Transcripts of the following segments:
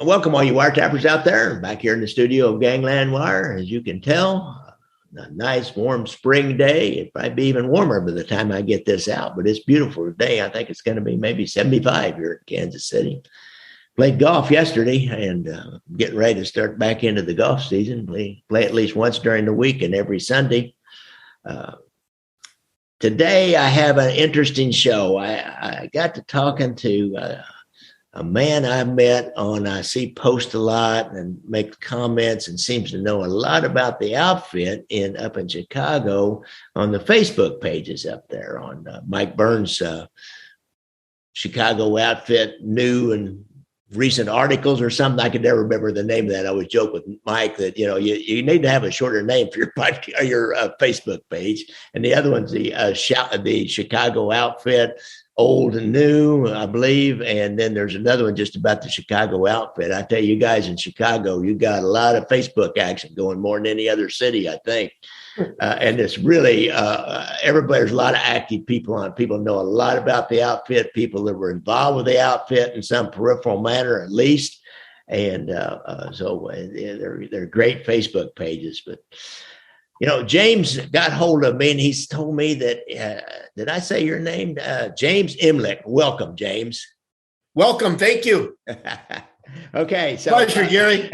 Welcome all you wiretappers out there. Back here in the studio of Gangland Wire. As you can tell, a nice warm spring day. It might be even warmer by the time I get this out, but it's beautiful today. I think it's going to be maybe 75 here in Kansas City. Played golf yesterday and getting ready to start back into the golf season. We play at least once during the week and every Sunday. Today I have an interesting show. I got to talking to a man I met I see post a lot and make comments and seems to know a lot about the outfit up in Chicago on the Facebook pages up there on Mike Burns' Chicago outfit, new and recent articles or something. I could never remember the name of that. I always joke with Mike that, you need to have a shorter name for your Facebook page. And the other one's the Chicago outfit, old and new, I believe. And then there's another one just about the Chicago outfit. I tell you guys in Chicago, you got a lot of Facebook action going more than any other city, I think. And it's really, there's a lot of active people on. People know a lot about the outfit, people that were involved with the outfit in some peripheral manner, at least. And so they're great Facebook pages. But, James got hold of me and he's told me that, did I say your name? James Imlec. Welcome, James. Welcome. Thank you. Okay. So, pleasure, Gary.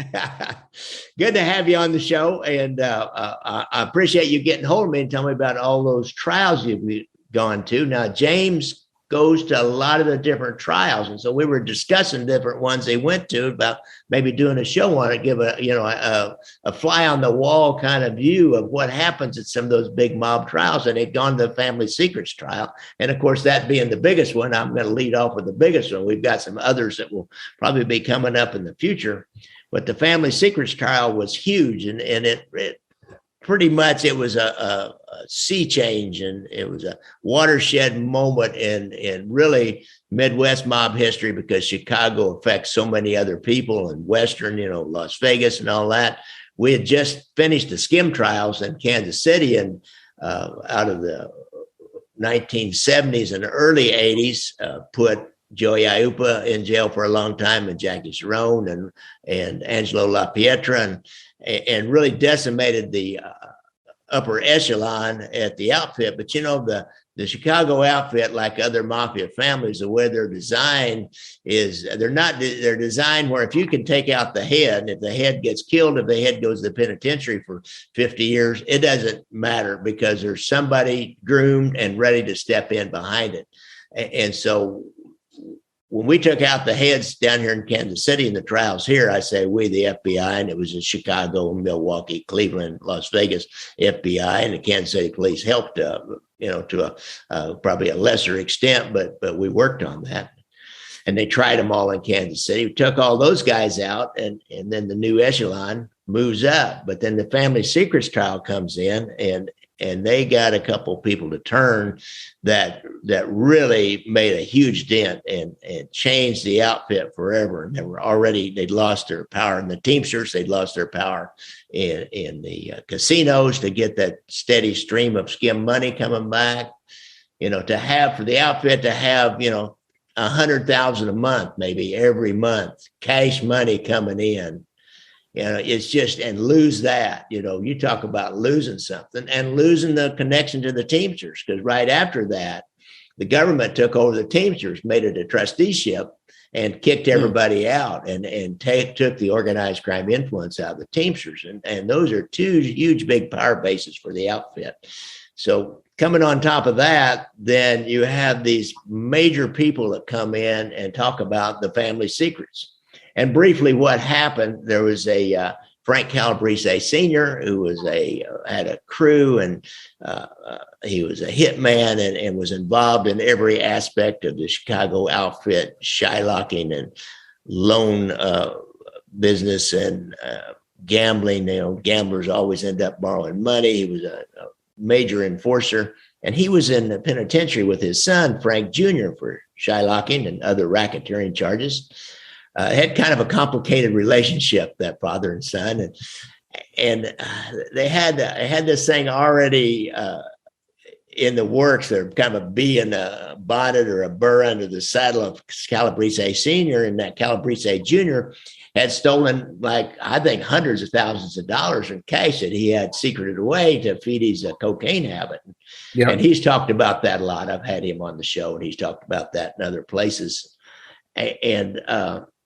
Good to have you on the show. And I appreciate you getting hold of me and telling me about all those trials you've gone to. Now, James goes to a lot of the different trials. And so we were discussing different ones they went to about maybe doing a show on it, give a fly on the wall kind of view of what happens at some of those big mob trials. And they'd gone to the family secrets trial. And of course, that being the biggest one, I'm going to lead off with the biggest one. We've got some others that will probably be coming up in the future. But the family secrets trial was huge. And it pretty much, it was a sea change, and it was a watershed moment in really Midwest mob history, because Chicago affects so many other people, and Western, Las Vegas and all that. We had just finished the skim trials in Kansas City, and out of the 1970s and early 80s, put Joey Iupa in jail for a long time, and Jackie Cerrone and Angelo La Pietra, and really decimated the upper echelon at the outfit. But the Chicago outfit, like other mafia families, the way they're designed is they're designed where if you can take out the head, if the head gets killed, if the head goes to the penitentiary for 50 years, it doesn't matter, because there's somebody groomed and ready to step in behind it. And so when we took out the heads down here in Kansas City in the trials here, I say we, the FBI, and it was in Chicago, Milwaukee, Cleveland, Las Vegas FBI, and the Kansas City police helped, to probably a lesser extent, but we worked on that. And they tried them all in Kansas City. We took all those guys out, and then the new echelon moves up. But then the family secrets trial comes in, and they got a couple people to turn that really made a huge dent and changed the outfit forever. And they'd lost their power in the Teamsters. They'd lost their power in the casinos to get that steady stream of skim money coming back, for the outfit to have, $100,000 a month, maybe every month, cash money coming in. It's just, and lose that, you talk about losing something and losing the connection to the Teamsters, because right after that, the government took over the Teamsters, made it a trusteeship, and kicked everybody out and took the organized crime influence out of the Teamsters. And those are two huge, big power bases for the outfit. So coming on top of that, then you have these major people that come in and talk about the family secrets. And briefly, what happened, there was a Frank Calabrese Sr. who had a crew, and he was a hitman and was involved in every aspect of the Chicago outfit, shylocking and loan business and gambling. Gamblers always end up borrowing money. He was a major enforcer, and he was in the penitentiary with his son, Frank Jr., for shylocking and other racketeering charges. Had kind of a complicated relationship, that father and son, and they had this thing already in the works. They're kind of being a bonnet or a burr under the saddle of Calabrese Sr., and that Calabrese Jr. had stolen, like, I think hundreds of thousands of dollars in cash that he had secreted away to feed his cocaine habit. Yeah. And he's talked about that a lot. I've had him on the show, and he's talked about that in other places.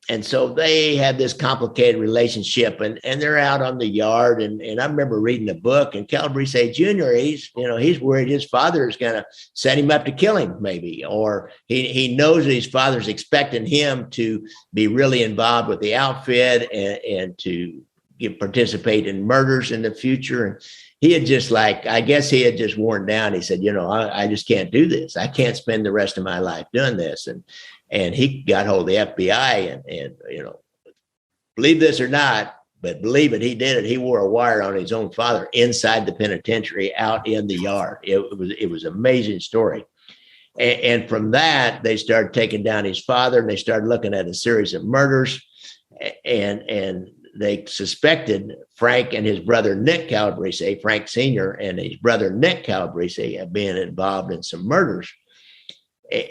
And so they had this complicated relationship, and they're out on the yard. And I remember reading a book, and Calabrese Jr., he's worried his father is going to set him up to kill him, maybe, or he knows that his father's expecting him to be really involved with the outfit and to participate in murders in the future. And he had just I guess he had just worn down. He said, I just can't do this. I can't spend the rest of my life doing this. And he got hold of the FBI and believe this or not, but believe it, he did it. He wore a wire on his own father inside the penitentiary out in the yard. It was an amazing story. And from that, they started taking down his father, and they started looking at a series of murders, and they suspected Frank and his brother, Nick Calabrese, Frank Sr., and his brother, Nick Calabrese, of being involved in some murders.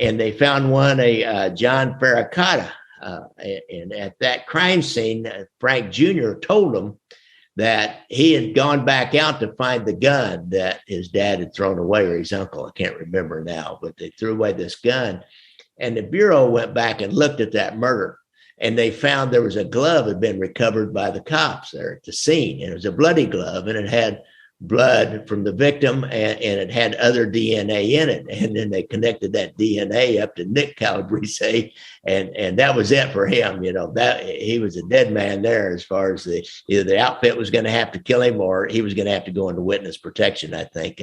And they found one, a John Farracotta. And at that crime scene, Frank Jr. told him that he had gone back out to find the gun that his dad had thrown away, or his uncle. I can't remember now, but they threw away this gun. And the Bureau went back and looked at that murder, and they found there was a glove had been recovered by the cops there at the scene. And it was a bloody glove, and it had blood from the victim, and it had other DNA in it. And then they connected that DNA up to Nick Calabrese, and that was it for him. That he was a dead man there, as far as either the outfit was going to have to kill him, or he was going to have to go into witness protection, I think.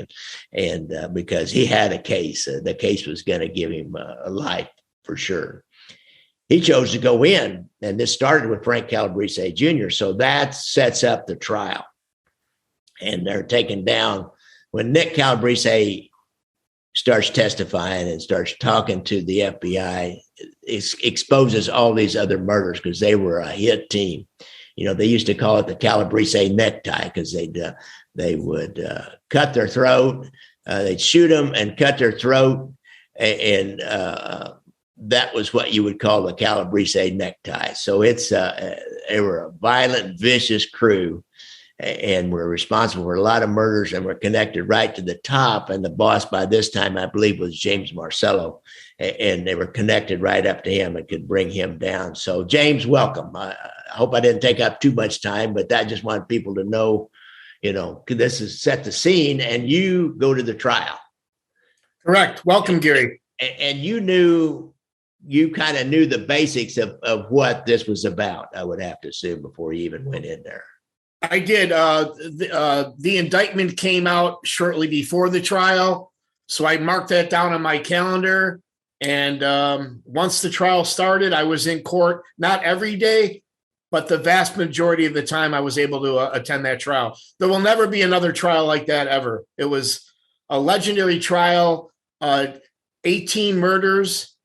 And because he had a case, the case was going to give him a life for sure. He chose to go in, and this started with Frank Calabrese Jr. So that sets up the trial. And they're taken down when Nick Calabrese starts testifying and starts talking to the FBI. It exposes all these other murders, because they were a hit team. They used to call it the Calabrese necktie, because they would cut their throat, they'd shoot them and cut their throat, and that was what you would call the Calabrese necktie. So they were a violent, vicious crew, and were responsible for a lot of murders, and were connected right to the top. And the boss by this time, I believe, was James Marcello, and they were connected right up to him and could bring him down. So James, welcome. I hope I didn't take up too much time, but I just want people to know, this is set the scene, and you go to the trial. Correct. Welcome, Gary. And you kind of knew the basics of what this was about, I would have to assume, before you even went in there. I did. The indictment came out shortly before the trial, so I marked that down on my calendar. And once the trial started, I was in court, not every day, but the vast majority of the time I was able to attend that trial. There will never be another trial like that ever. It was a legendary trial, 18 murders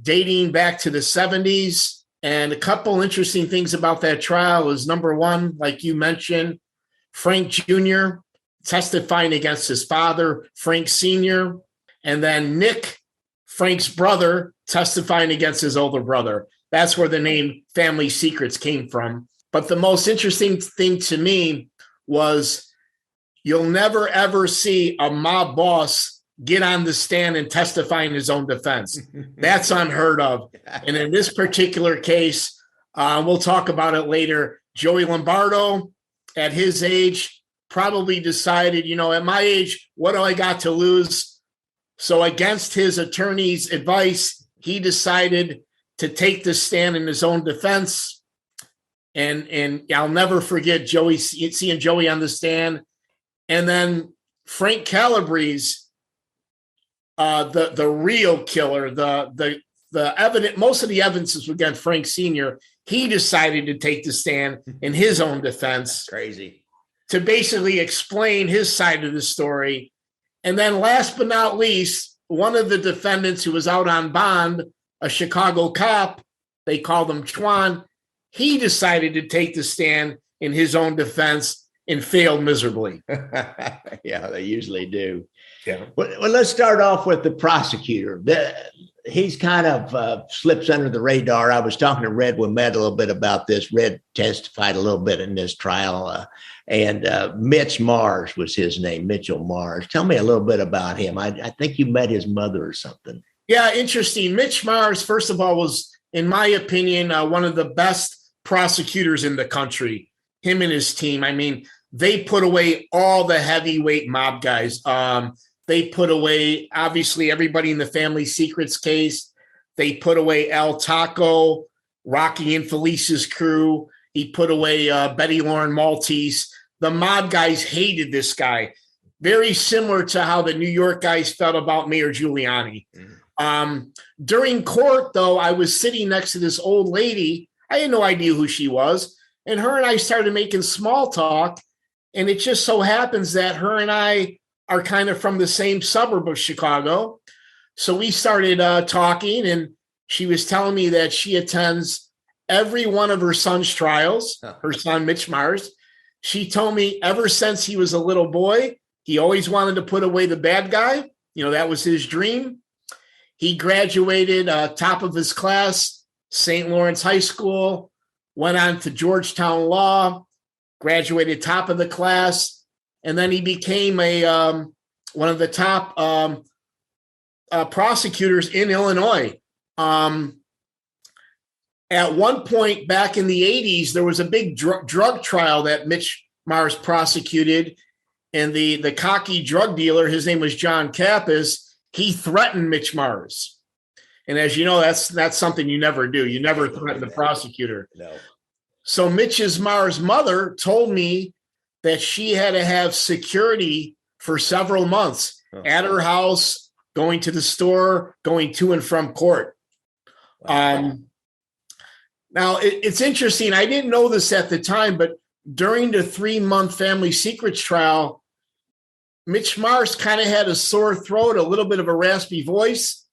dating back to the 70s. And a couple interesting things about that trial is, number one, like you mentioned, Frank Jr. testifying against his father, Frank Sr., and then Nick, Frank's brother, testifying against his older brother. That's where the name Family Secrets came from. But the most interesting thing to me was you'll never, ever see a mob boss get on the stand and testify in his own defense. That's unheard of. And in this particular case, we'll talk about it later, Joey Lombardo, at his age, probably decided, at my age, what do I got to lose? So against his attorney's advice, he decided to take the stand in his own defense. And I'll never forget seeing Joey on the stand. And then Frank Calabrese, the real killer, the evidence, most of the evidence is against Frank Sr. He decided to take the stand in his own defense. Crazy. To basically explain his side of the story. And then last but not least, one of the defendants who was out on bond, a Chicago cop, they called him Chuan, he decided to take the stand in his own defense and failed miserably. Yeah, they usually do. Yeah. Well, let's start off with the prosecutor. He's kind of slips under the radar. I was talking to Red Wimet a little bit about this. Red testified a little bit in this trial, and Mitch Mars was his name, Mitchell Mars. Tell me a little bit about him. I think you met his mother or something. Yeah, interesting. Mitch Mars, first of all, was, in my opinion, one of the best prosecutors in the country. Him and his team. I mean, they put away all the heavyweight mob guys. They put away, obviously, everybody in the Family Secrets case. They put away El Taco, Rocky and Felicia's crew. He put away Betty Lauren Maltese. The mob guys hated this guy. Very similar to how the New York guys felt about Mayor Giuliani. During court, though, I was sitting next to this old lady. I had no idea who she was. And her and I started making small talk. And it just so happens that her and I are kind of from the same suburb of Chicago. So we started talking, and she was telling me that she attends every one of her son's trials, her son, Mitch Mars. She told me ever since he was a little boy, he always wanted to put away the bad guy. You know, that was his dream. He graduated top of his class, St. Lawrence High School, went on to Georgetown Law, graduated top of the class, and then he became one of the top prosecutors in Illinois. At one point back in the 80s, there was a big drug trial that Mitch Mars prosecuted, and the cocky drug dealer, his name was John Kappas, he threatened Mitch Mars. And as you know, that's something you never do. You never threaten the prosecutor. No. So Mitch Mars' mother told me that she had to have security for several months at her house, going to the store, going to and from court. Wow. Now, it's interesting. I didn't know this at the time, but during the 3-month Family Secrets trial, Mitch Mars kind of had a sore throat, a little bit of a raspy voice,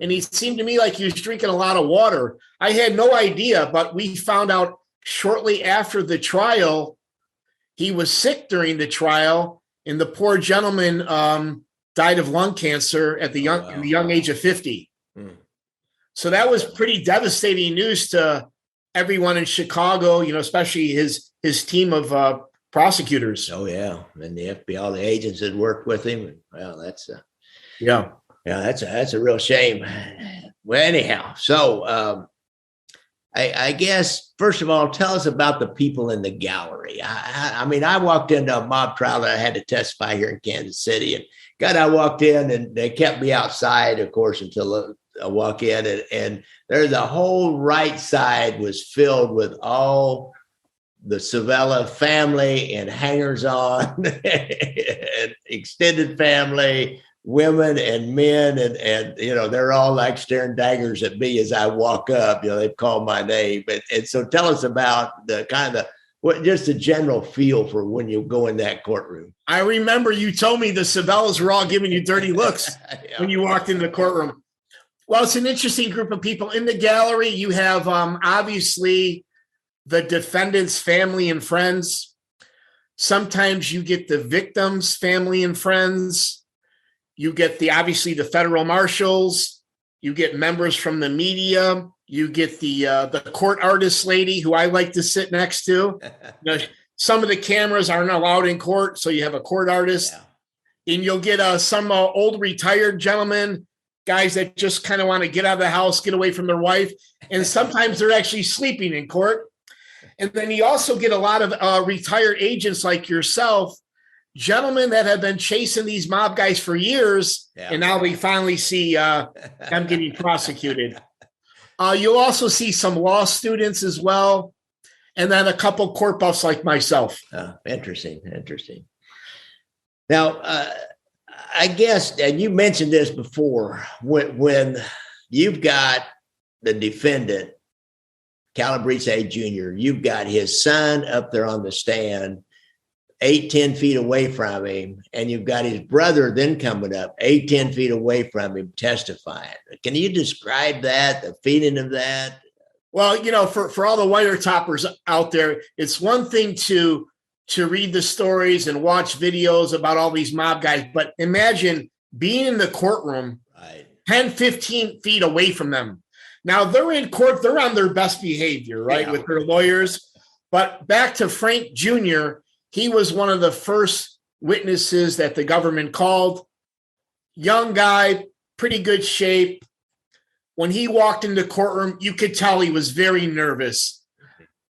and he seemed to me like he was drinking a lot of water. I had no idea, but we found out shortly after the trial, he was sick during the trial, and the poor gentleman died of lung cancer at the young age of 50. So that was pretty devastating news to everyone in Chicago, you know, especially his team of prosecutors. Oh yeah, and the FBI, all the agents that worked with him. Well, that's that's a real shame. Well, anyhow, so I guess first of all, tell us about the people in the gallery. I mean, I walked into a mob trial that I had to testify here in Kansas City, and God, I walked in and they kept me outside, of course, until I walk in, and there's the whole right side was filled with all the Savella family and hangers-on and extended family, women and men, and you know, they're all like staring daggers at me as I walk up. You know, they've called my name, and so tell us about the kind of just a general feel for when you go in that courtroom. I remember you told me the Savellas were all giving you dirty looks when you walked in the courtroom. Well, it's an interesting group of people. In the gallery, you have obviously the defendant's family and friends. Sometimes you get the victim's family and friends. You get obviously the federal marshals. You get members from the media. You get the court artist lady who I like to sit next to. You know, some of the cameras aren't allowed in court, so you have a court artist. Yeah. And you'll get some old retired gentlemen, guys that just kind of want to get out of the house, get away from their wife. And sometimes they're actually sleeping in court. And then you also get a lot of retired agents like yourself, gentlemen that have been chasing these mob guys for years. Yeah. And now we finally see them getting prosecuted. You'll also see some law students as well. And then a couple court buffs like myself. Interesting. Now, I guess, and you mentioned this before, when you've got the defendant, Calabrese Jr., you've got his son up there on the stand, 8-10 feet away from him, and you've got his brother then coming up 8-10 feet away from him testifying. Can you describe that, the feeling of that? Well, you know, for all the wiretappers out there, it's one thing to to read the stories and watch videos about all these mob guys, but imagine being in the courtroom, Right. 10, 15 feet away from them. Now they're in court, they're on their best behavior, right, Yeah. with their lawyers. But back to Frank Jr., he was one of the first witnesses that the government called. Young guy, pretty good shape. When he walked in the courtroom, you could tell he was very nervous.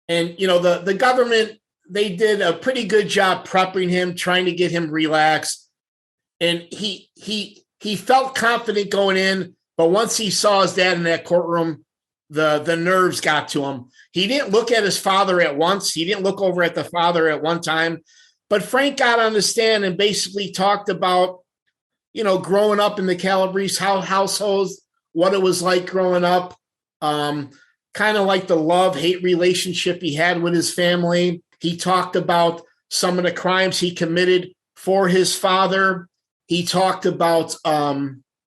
And, you know, the government, they did a pretty good job prepping him, trying to get him relaxed. And he felt confident going in, but once he saw his dad in that courtroom, the nerves got to him. He didn't look at his father at once. He didn't look over at the father at one time. But Frank got on the stand and basically talked about, you know, growing up in the Calabrese households, what it was like growing up, kind of like the love-hate relationship he had with his family. He talked about some of the crimes he committed for his father. He talked about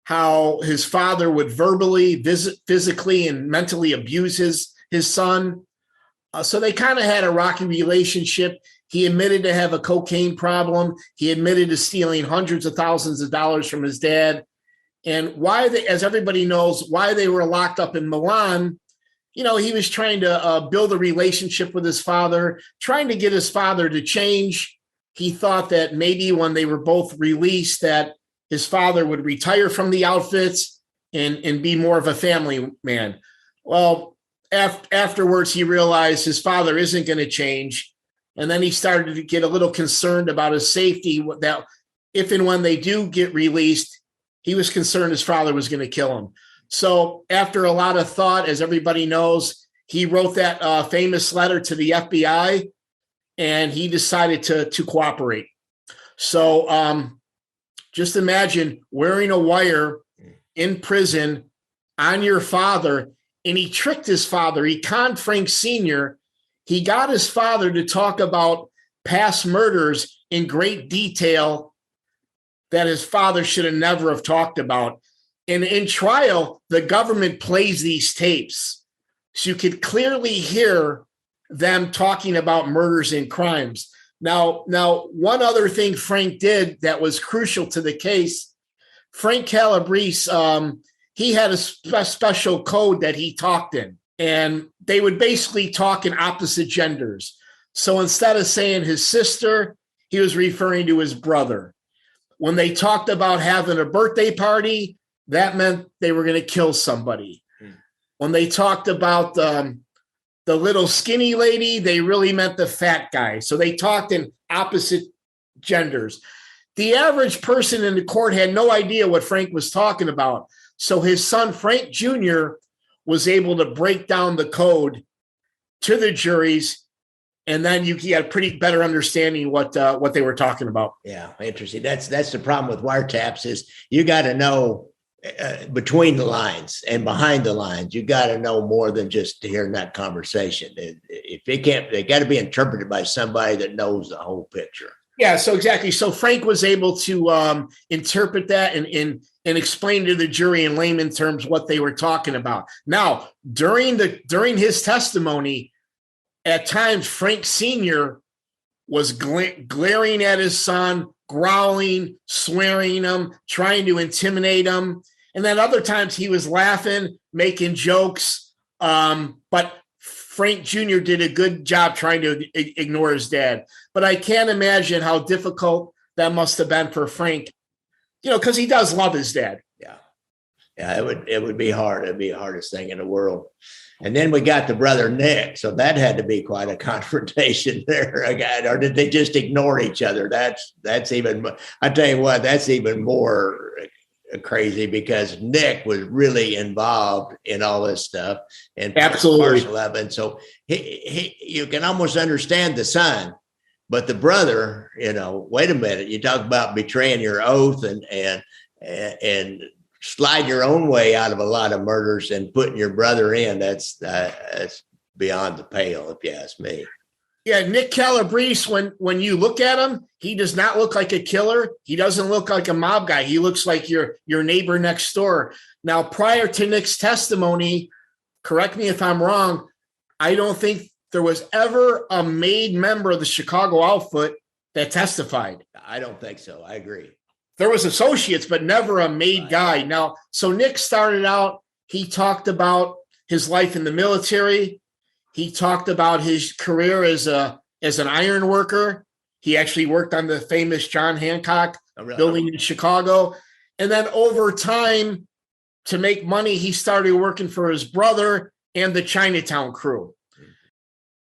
how his father would verbally, physically, and mentally abuse his son. So they kind of had a rocky relationship. He admitted to have a cocaine problem. He admitted to stealing hundreds of thousands of dollars from his dad. And why they, as everybody knows, why they were locked up in Milan, you know, he was trying to build a relationship with his father, trying to get his father to change. He thought that maybe when they were both released, that his father would retire from the outfits and be more of a family man. Well, afterwards, he realized his father isn't going to change. And then he started to get a little concerned about his safety, that if and when they do get released, he was concerned his father was going to kill him. So after a lot of thought, as everybody knows, he wrote that famous letter to the FBI, and he decided to cooperate. So just imagine wearing a wire in prison on your father, and he tricked his father. He conned Frank Sr. He got his father to talk about past murders in great detail that his father should have never have talked about. And in trial, the government plays these tapes, so you could clearly hear them talking about murders and crimes. Now, one other thing Frank did that was crucial to the case, Frank Calabrese, he had a special code that he talked in, and they would basically talk in opposite genders. So instead of saying his sister, he was referring to his brother. When they talked about having a birthday party, that meant they were going to kill somebody. When they talked about the little skinny lady, they really meant the fat guy. So they talked in opposite genders. The average person in the court had no idea what Frank was talking about. So his son, Frank Jr., was able to break down the code to the juries, and then you get a pretty better understanding what they were talking about. Yeah, interesting. That's the problem with wiretaps is you got to know between the lines and behind the lines. You got to know more than just hearing that conversation. If they can't, they got to be interpreted by somebody that knows the whole picture. Yeah, so exactly. So Frank was able to interpret that and explain to the jury in layman terms what they were talking about. Now, during his testimony, at times Frank Sr. was glaring at his son, growling, swearing him, trying to intimidate him. And then other times he was laughing, making jokes. But Frank Jr. did a good job trying to ignore his dad. But I can't imagine how difficult that must have been for Frank, you know, because he does love his dad. Yeah, it would be hard. It'd be the hardest thing in the world. And then we got the brother Nick. So that had to be quite a confrontation there again. Or did they just ignore each other? That's even, I tell you what, that's even more crazy because Nick was really involved in all this stuff and absolutely partial evidence. So he you can almost understand the son, but the brother, you know, wait a minute, you talk about betraying your oath and slide your own way out of a lot of murders and putting your brother in. That's beyond the pale, if you ask me. Yeah, Nick Calabrese, when you look at him, he does not look like a killer. He doesn't look like a mob guy. He looks like your neighbor next door. Now, prior to Nick's testimony, correct me if I'm wrong, I don't think there was ever a made member of the Chicago outfit that testified. I don't think so. I agree. There was associates, but never a made guy. Now, so Nick started out, he talked about his life in the military. He talked about his career as an iron worker. He actually worked on the famous John Hancock building in Chicago. And then over time, to make money, he started working for his brother and the Chinatown crew.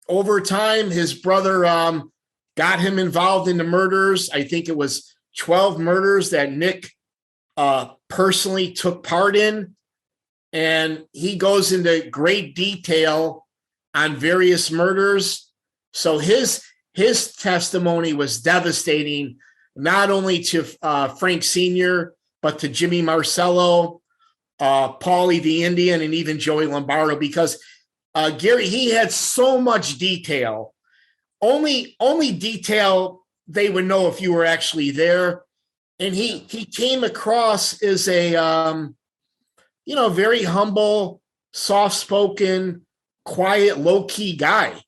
Over time, his brother got him involved in the murders. I think it was 12 murders that Nick personally took part in. And he goes into great detail on various murders. So his testimony was devastating, not only to Frank Sr., but to Jimmy Marcello, Paulie the Indian, and even Joey Lombardo, because Gary, he had so much detail, only detail they would know if you were actually there. And he came across as a, very humble, soft-spoken, quiet, low-key guy.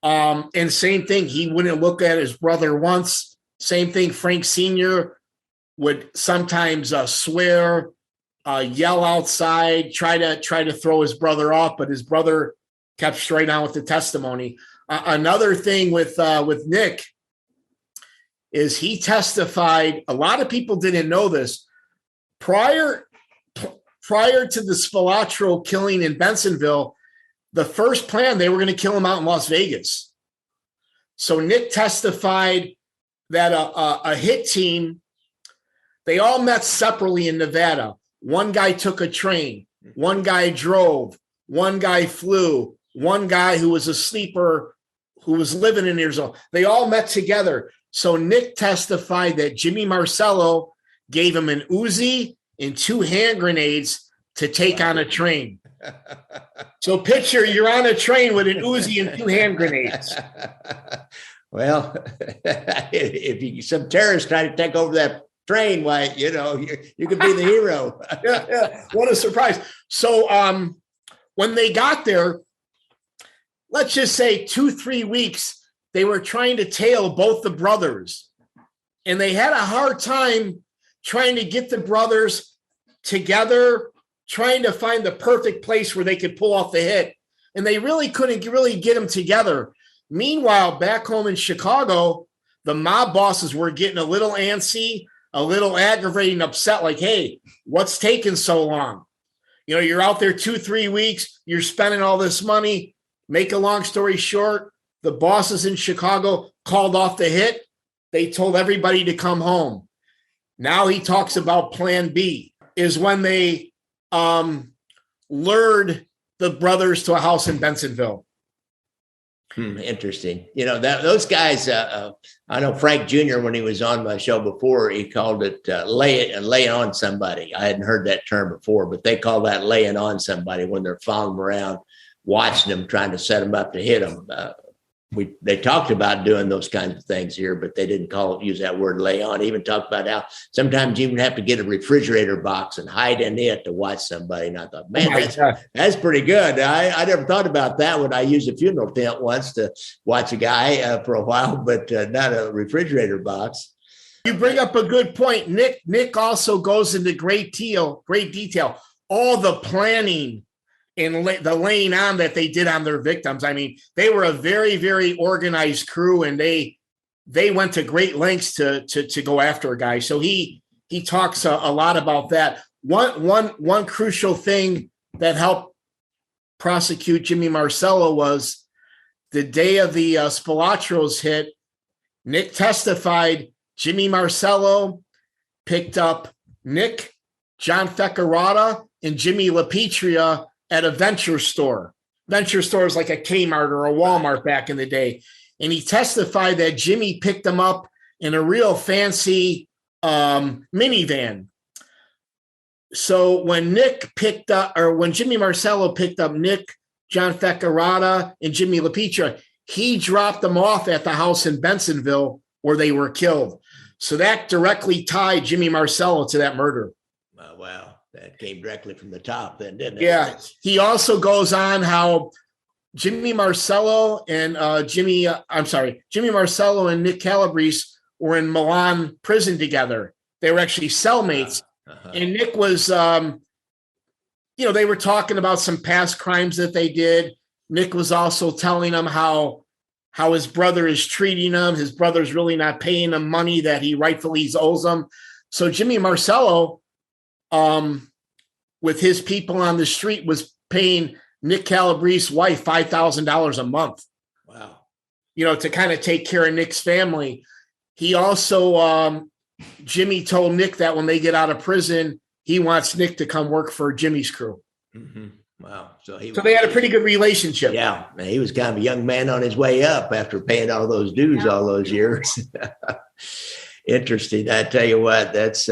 And same thing, he wouldn't look at his brother once. Same thing, Frank Sr. would sometimes swear, yell outside, try to throw his brother off, but his brother kept straight on with the testimony. Another thing with Nick is he testified. A lot of people didn't know this. Prior to the Spilatro killing in Bensonville, the first plan, they were going to kill him out in Las Vegas. So Nick testified that a hit team, they all met separately in Nevada. One guy took a train, one guy drove, one guy flew, one guy who was a sleeper who was living in Arizona. They all met together. So Nick testified that Jimmy Marcello gave him an Uzi and 2 hand grenades to take on a train. So picture you're on a train with an Uzi and 2 hand grenades. Well, if some terrorists try to take over that train, why, you could be the hero. Yeah. What a surprise. So when they got there, let's just say 2-3 weeks, they were trying to tail both the brothers. And they had a hard time trying to get the brothers together, trying to find the perfect place where they could pull off the hit. And they really couldn't really get them together. Meanwhile, back home in Chicago, the mob bosses were getting a little antsy, a little aggravated and upset, like, hey, what's taking so long? You're out there 2-3 weeks, you're spending all this money. Make a long story short, the bosses in Chicago called off the hit. They told everybody to come home. Now he talks about plan B, is when they lured the brothers to a house in Bensonville. Interesting. Those guys, I know Frank Jr., when he was on my show before, he called it lay on somebody. I hadn't heard that term before, but they call that laying on somebody when they're following them around, watching them, trying to set them up to hit them. They talked about doing those kinds of things here, but they didn't use that word lay on. Even talked about how sometimes you even have to get a refrigerator box and hide in it to watch somebody. And I thought, man, that's pretty good. I never thought about that when I used a funeral tent once to watch a guy for a while, but not a refrigerator box. You bring up a good point. Nick also goes into great detail, all the planning and the laying on that they did on their victims. I mean, they were a very, very organized crew, and they went to great lengths to go after a guy. So he talks a lot about that. One crucial thing that helped prosecute Jimmy Marcello was the day of the Spilatros hit. Nick testified Jimmy Marcello picked up Nick, John Feccarata, and Jimmy LaPetria at a Venture store. Venture store is like a Kmart or a Walmart back in the day. And he testified that Jimmy picked them up in a real fancy minivan. So when Jimmy Marcello picked up Nick, John Feccarata, and Jimmy LaPetria, he dropped them off at the house in Bensonville where they were killed. So that directly tied Jimmy Marcello to that murder. Wow. That came directly from the top then, didn't it? Yeah. He also goes on how Jimmy Marcello and Jimmy Marcello and Nick Calabrese were in Milan prison together. They were actually cellmates. And Nick was, they were talking about some past crimes that they did. Nick was also telling them how his brother is treating him. His brother's really not paying him money that he rightfully owes him. So Jimmy Marcello, with his people on the street, was paying Nick Calabrese's wife $5,000 a month. Wow. To kind of take care of Nick's family. He also, Jimmy told Nick that when they get out of prison, he wants Nick to come work for Jimmy's crew. Mm-hmm. Wow. So they had a pretty good relationship. Yeah. Man, he was kind of a young man on his way up after paying all those dues all those years. Interesting. I tell you what, that's,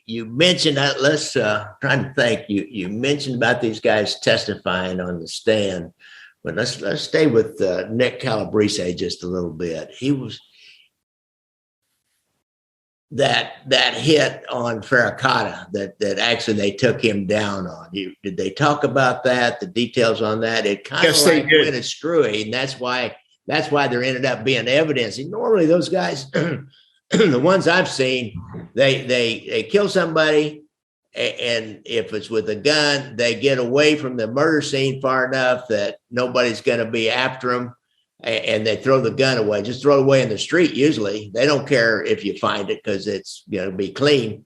you mentioned that. Let's trying to think. You mentioned about these guys testifying on the stand, but let's stay with Nick Calabrese just a little bit. He was that hit on Farracotta that actually they took him down on. Did they talk about that? The details on that? It kind of like went astray, and that's why there ended up being evidence. And normally those guys. The ones I've seen, they kill somebody, and if it's with a gun, they get away from the murder scene far enough that nobody's going to be after them, and they throw the gun away. Just throw it away in the street. Usually, they don't care if you find it because it's going to be clean,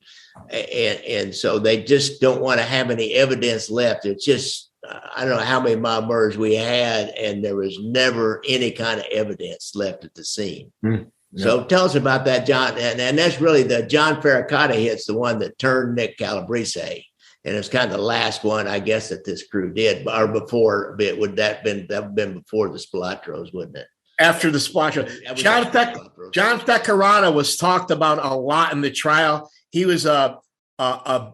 and so they just don't want to have any evidence left. It's just I don't know how many mob murders we had, and there was never any kind of evidence left at the scene. So tell us about that, John. And that's really the John Farracotta hit's the one that turned Nick Calabrese. And it's kind of the last one, I guess, that this crew did, or before. That have been before the Spilatros, wouldn't it? After the Spilatros. John Farracotta was talked about a lot in the trial. He was an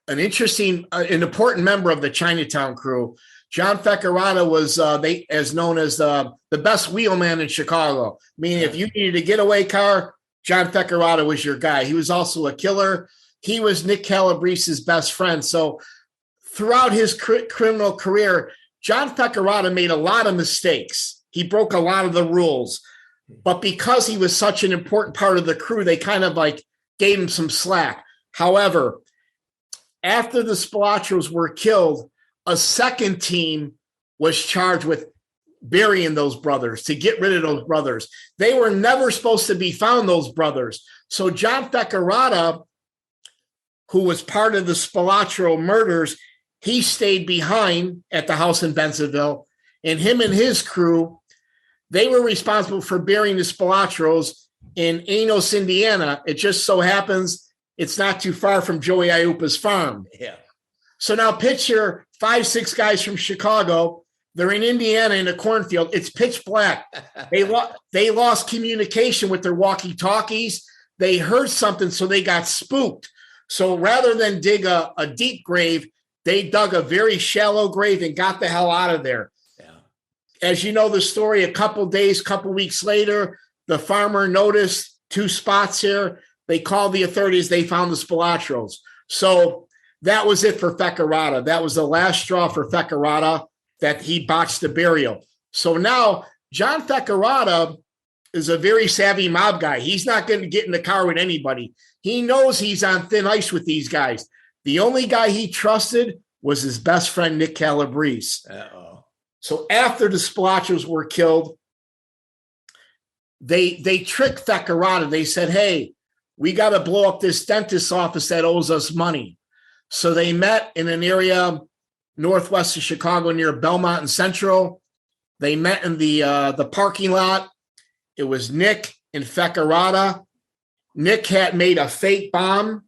interesting, an important member of the Chinatown crew. John Farracotta was as known as the best wheelman in Chicago. Meaning, if you needed a getaway car, John Farracotta was your guy. He was also a killer. He was Nick Calabrese's best friend. So throughout his criminal career, John Farracotta made a lot of mistakes. He broke a lot of the rules. But because he was such an important part of the crew, they kind of like gave him some slack. However, after the Spilatros were killed, a second team was charged with burying those brothers, to get rid of those brothers. They were never supposed to be found, those brothers. So John Farracotta, who was part of the Spilatro murders, he stayed behind at the house in Bensenville, and him and his crew, they were responsible for burying the Spilatros in Enos, Indiana. It just so happens it's not too far from Joey Iupa's farm. Yeah. So now picture 5-6 guys from Chicago. They're in Indiana in a cornfield. It's pitch black. They lost communication with their walkie-talkies. They heard something, so they got spooked. So rather than dig a deep grave, they dug a very shallow grave and got the hell out of there. Yeah. As you know the story, a couple weeks later, the farmer noticed 2 spots here. They called the authorities. They found the Spilatros. So that was it for Farracotta. That was the last straw for Farracotta, that he botched the burial. So now John Farracotta is a very savvy mob guy. He's not going to get in the car with anybody. He knows he's on thin ice with these guys. The only guy he trusted was his best friend, Nick Calabrese. Uh-oh. So after the Spilatros were killed, they tricked Farracotta. They said, hey, we got to blow up this dentist's office that owes us money. So they met in an area northwest of Chicago near Belmont and Central. They met in the parking lot. It was Nick and Farracotta. Nick had made a fake bomb.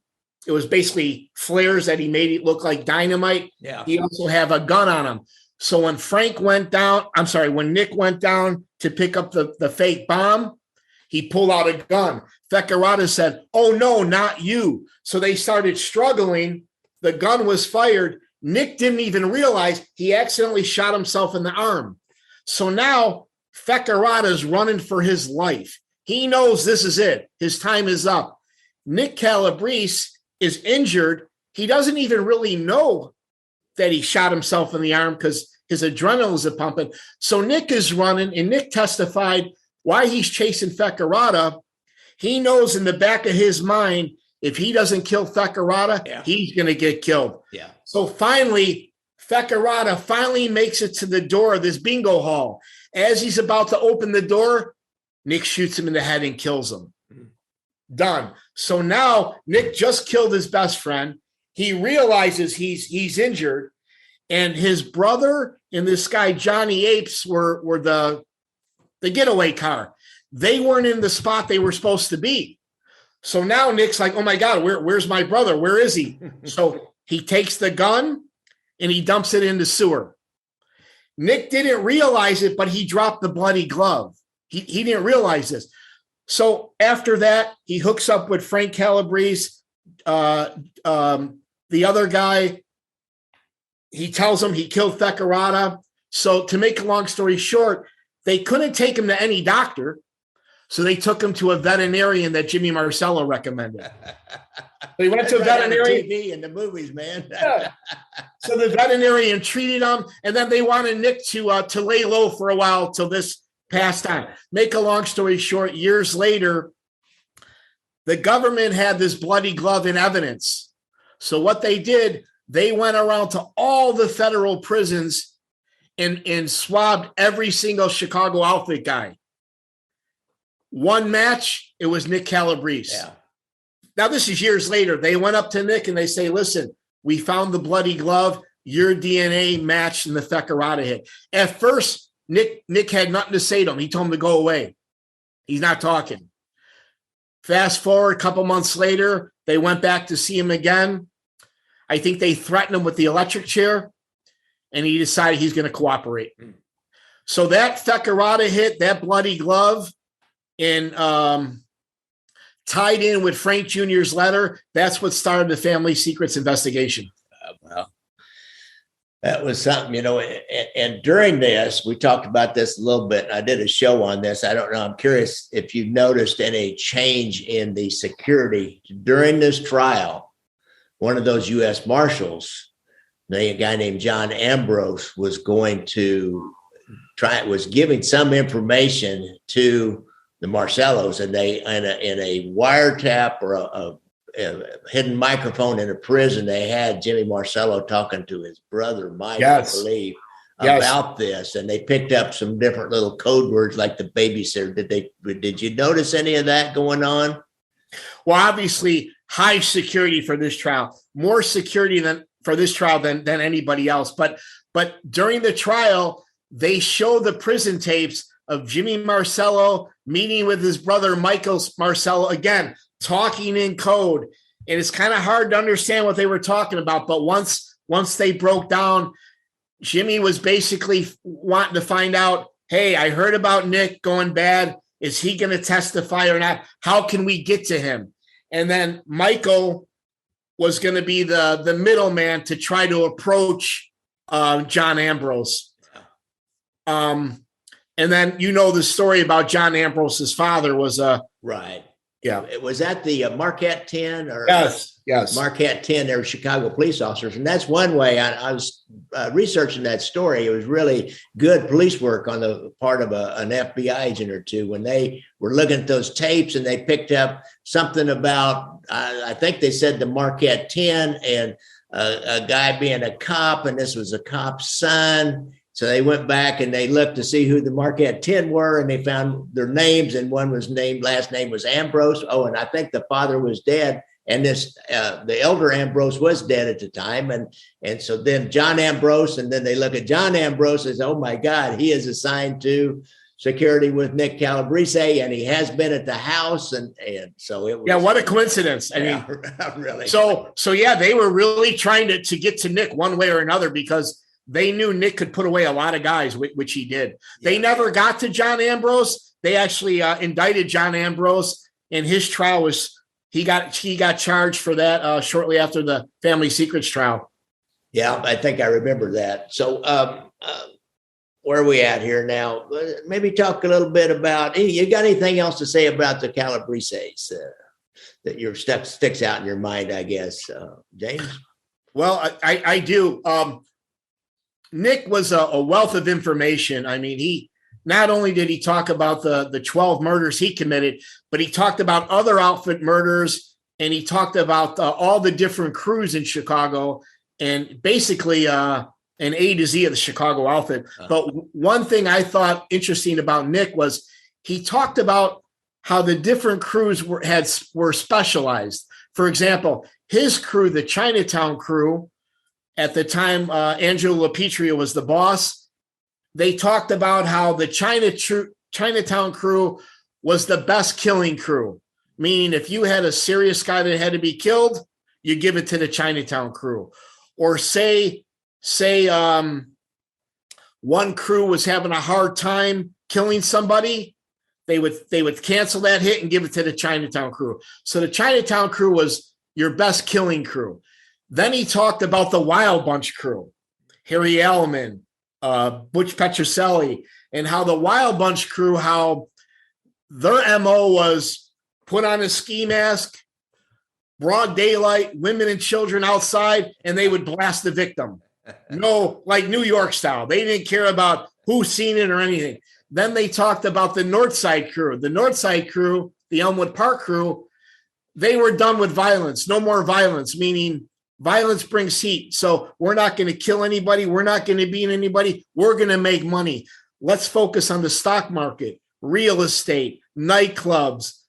It was basically flares that he made it look like dynamite. Yeah. He also had a gun on him. So when when Nick went down to pick up the fake bomb, he pulled out a gun. Farracotta said, "Oh no, not you." So they started struggling. The gun was fired. Nick didn't even realize he accidentally shot himself in the arm. So now Farracotta's running for his life. He knows this is it. His time is up. Nick Calabrese is injured. He doesn't even really know that he shot himself in the arm because his adrenals are pumping. So Nick is running, and Nick testified why he's chasing Fecarata. He knows in the back of his mind, if he doesn't kill Fecarata, he's going to get killed. Yeah. So finally, Fecarata finally makes it to the door of this bingo hall. As he's about to open the door, Nick shoots him in the head and kills him. Done. So now Nick just killed his best friend. He realizes he's injured, and his brother and this guy Johnny Apes were the getaway car. They weren't in the spot they were supposed to be. So now Nick's like, oh my God, where's my brother? Where is he? So he takes the gun and he dumps it in the sewer. Nick didn't realize it, but he dropped the bloody glove. He didn't realize this. So after that, he hooks up with Frank Calabrese, the other guy. He tells him he killed Fecarata. So to make a long story short, they couldn't take him to any doctor. So they took him to a veterinarian that Jimmy Marcello recommended. They went to a veterinarian. TV and the movies, man. Yeah. So the veterinarian treated him, and then they wanted Nick to lay low for a while till this passed on. Make a long story short, years later, the government had this bloody glove in evidence. So what they did, they went around to all the federal prisons and swabbed every single Chicago outfit guy. One match, it was Nick Calabrese. Yeah. Now, this is years later. They went up to Nick and they say, listen, we found the bloody glove. Your DNA matched in the Fecarata hit. At first, Nick had nothing to say to him. He told him to go away. He's not talking. Fast forward a couple months later, they went back to see him again. I think they threatened him with the electric chair, and he decided he's going to cooperate. So that Fecarata hit, that bloody glove, and tied in with Frank Jr.'s letter, that's what started the family secrets investigation. Well, that was something, and during this, we talked about this a little bit. I did a show on this. I don't know. I'm curious if you noticed any change in the security during this trial. One of those U.S. Marshals, a guy named John Ambrose, was giving some information to the Marcellos, and they in a wiretap or a hidden microphone in a prison, they had Jimmy Marcello talking to his brother Mike, I believe, about this, and they picked up some different little code words like the babysitter. Did you notice any of that going on? Well, obviously, high security for this trial, more security than anybody else. But during the trial, they show the prison tapes of Jimmy Marcello meeting with his brother Michael Marcello, again, talking in code. And it's kind of hard to understand what they were talking about. But once they broke down, Jimmy was basically wanting to find out, hey, I heard about Nick going bad. Is he going to testify or not? How can we get to him? And then Michael was going to be the middleman to try to approach John Ambrose. And then the story about John Ambrose's father was right. Yeah. Was that the Marquette 10? Or Yes. Marquette 10, they were Chicago police officers. And that's one way I was researching that story. It was really good police work on the part of an FBI agent or two when they were looking at those tapes and they picked up something about, I think they said the Marquette 10 and a guy being a cop, and this was a cop's son. So they went back and they looked to see who the Marquette 10 were, and they found their names, and one was last name was Ambrose. Oh, and I think the father was dead. And the elder Ambrose was dead at the time. And so then John Ambrose, and then they look at John Ambrose and say, oh my God, he is assigned to security with Nick Calabrese, and he has been at the house. And so it was. Yeah, what a coincidence. I mean, really. So yeah, they were really trying to get to Nick one way or another because they knew Nick could put away a lot of guys, which he did. Yeah. They never got to John Ambrose. They actually indicted John Ambrose, and his trial was he got charged for that shortly after the family secrets trial. Yeah, I think I remember that. So where are we at here now? Maybe talk a little bit about, you got anything else to say about the Calabreses that your stuff sticks out in your mind, I guess, James? Well, I do. Nick was a wealth of information. I mean, he not only did he talk about the 12 murders he committed, but he talked about other outfit murders, and he talked about all the different crews in Chicago, and basically an A to Z of the Chicago outfit. But one thing I thought interesting about Nick was he talked about how the different crews were specialized. For example, his crew, the Chinatown crew, at the time Angelo LaPetria was the boss, they talked about how the Chinatown crew was the best killing crew. Meaning if you had a serious guy that had to be killed, you give it to the Chinatown crew. Or say one crew was having a hard time killing somebody, they would cancel that hit and give it to the Chinatown crew. So the Chinatown crew was your best killing crew. Then he talked about the Wild Bunch crew, Harry Allman, Butch Petrocelli, and how the Wild Bunch crew, how their MO was put on a ski mask, broad daylight, women and children outside, and they would blast the victim. No, like New York style. They didn't care about who's seen it or anything. Then they talked about the North Side crew. The North Side crew, the Elmwood Park crew, they were done with violence. No more violence, meaning violence brings heat. So we're not going to kill anybody. We're not going to beat anybody. We're going to make money. Let's focus on the stock market, real estate, nightclubs,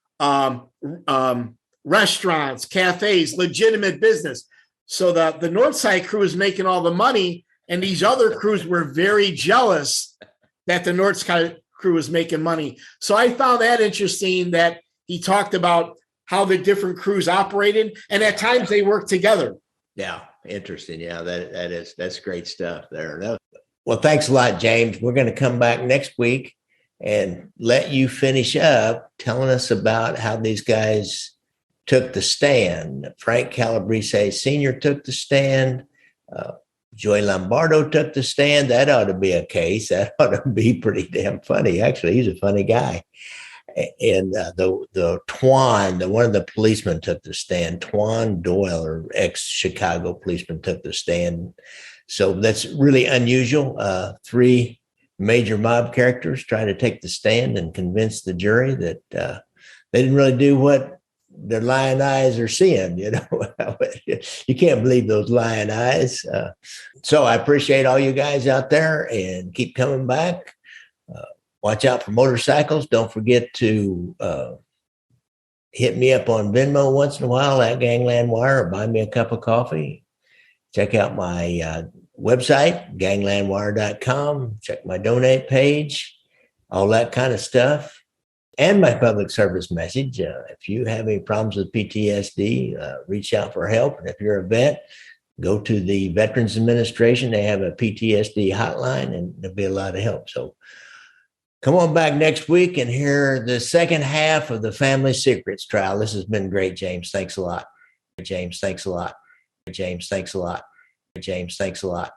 restaurants, cafes, legitimate business. So the North Side crew is making all the money, and these other crews were very jealous that the North Side crew was making money. So I found that interesting that he talked about how the different crews operated, and at times they worked together. Yeah, interesting. Yeah, that's great stuff there. Well, thanks a lot, James. We're going to come back next week and let you finish up telling us about how these guys took the stand. Frank Calabrese Sr. took the stand. Joey Lombardo took the stand. That ought to be a case. That ought to be pretty damn funny. Actually, he's a funny guy. And the Twan, one of the policemen took the stand. Twan Doyle, or ex-Chicago policeman, took the stand. So that's really unusual. Three major mob characters try to take the stand and convince the jury that they didn't really do what their lying eyes are seeing. You can't believe those lying eyes. So I appreciate all you guys out there, and keep coming back. Watch out for motorcycles. Don't forget to hit me up on Venmo once in a while at Gangland Wire, or buy me a cup of coffee. Check out my website, ganglandwire.com. Check my donate page, all that kind of stuff. And my public service message. If you have any problems with PTSD, reach out for help. And if you're a vet, go to the Veterans Administration. They have a PTSD hotline, and there'll be a lot of help. So come on back next week and hear the second half of the Family Secrets trial. This has been great, James. Thanks a lot. James, thanks a lot. James, thanks a lot. James, thanks a lot.